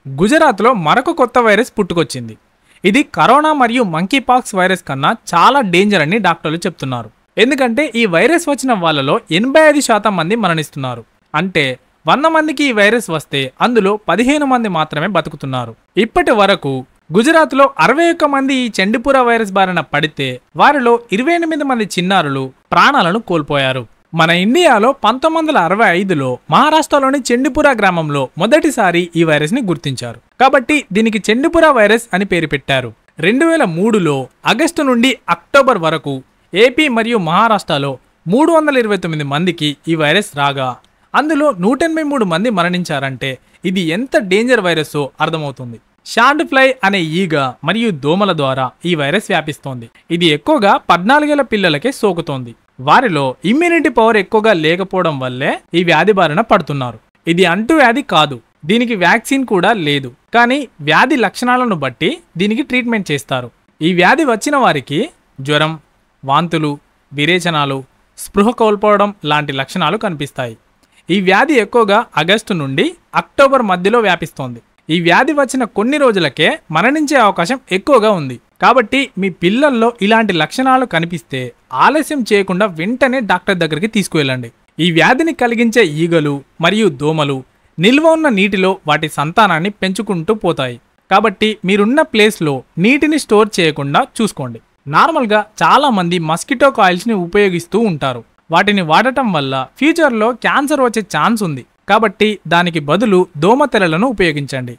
గుజరాత్లో మరొక కొత్త వైరస్ పుట్టుకొచ్చింది. ఇది కరోనా మరియు మంకీపాక్స్ వైరస్ కన్నా చాలా డేంజర్ అని డాక్టర్లు చెప్తున్నారు. ఎందుకంటే ఈ వైరస్ వచ్చిన వాళ్ళలో 85% మంది మరణిస్తున్నారు. అంటే 100 మందికి ఈ వైరస్ వస్తే అందులో 15 మంది మాత్రమే బతుకుతున్నారు. ఇప్పటి వరకు గుజరాత్లో 61 మంది ఈ చండిపుర వైరస్ బారిన పడితే వారిలో 28 మంది చిన్నారులు ప్రాణాలను కోల్పోయారు. మన ఇండియాలో 1965లో మహారాష్ట్రలోని చండిపుర గ్రామంలో మొదటిసారి ఈ వైరస్ ని గుర్తించారు. కాబట్టి దీనికి చండిపుర వైరస్ అని పేరు పెట్టారు. 2003లో ఆగస్టు నుండి అక్టోబర్ వరకు ఏపీ మరియు మహారాష్ట్రలో 329 మందికి ఈ వైరస్ రాగా అందులో 183 మంది మరణించారంటే ఇది ఎంత డేంజర్ వైరస్సో అర్థమవుతుంది. షాండ్ ఫ్లై అనే ఈగ మరియు దోమల ద్వారా ఈ వైరస్ వ్యాపిస్తోంది. ఇది ఎక్కువగా 14 ఏళ్ల పిల్లలకే సోకుతోంది. వారిలో ఇమ్యూనిటీ పవర్ ఎక్కువగా లేకపోవడం వల్లే ఈ వ్యాధి బారిన పడుతున్నారు. ఇది అంటువ్యాధి కాదు, దీనికి వ్యాక్సిన్ కూడా లేదు. కానీ వ్యాధి లక్షణాలను బట్టి దీనికి ట్రీట్మెంట్ చేస్తారు. ఈ వ్యాధి వచ్చిన వారికి జ్వరం, వాంతులు, విరేచనాలు, స్పృహ కోల్పోవడం లాంటి లక్షణాలు కనిపిస్తాయి. ఈ వ్యాధి ఎక్కువగా ఆగస్టు నుండి అక్టోబర్ మధ్యలో వ్యాపిస్తోంది. ఈ వ్యాధి వచ్చిన కొన్ని రోజులకే మరణించే అవకాశం ఎక్కువగా ఉంది. కాబట్టి మీ పిల్లల్లో ఇలాంటి లక్షణాలు కనిపిస్తే ఆలస్యం చేయకుండా వెంటనే డాక్టర్ దగ్గరికి తీసుకువెళ్ళండి. ఈ వ్యాధిని కలిగించే ఈగలు మరియు దోమలు నిల్వ ఉన్న నీటిలో వాటి సంతానాన్ని పెంచుకుంటూ పోతాయి. కాబట్టి మీరున్న ప్లేస్లో నీటిని స్టోర్ చేయకుండా చూసుకోండి. నార్మల్గా చాలా మంది మస్కిటో కాయిల్స్ని ఉపయోగిస్తూ ఉంటారు. వాటిని వాడటం వల్ల ఫ్యూచర్లో క్యాన్సర్ వచ్చే ఛాన్స్ ఉంది. కాబట్టి దానికి బదులు దోమతెరలను ఉపయోగించండి.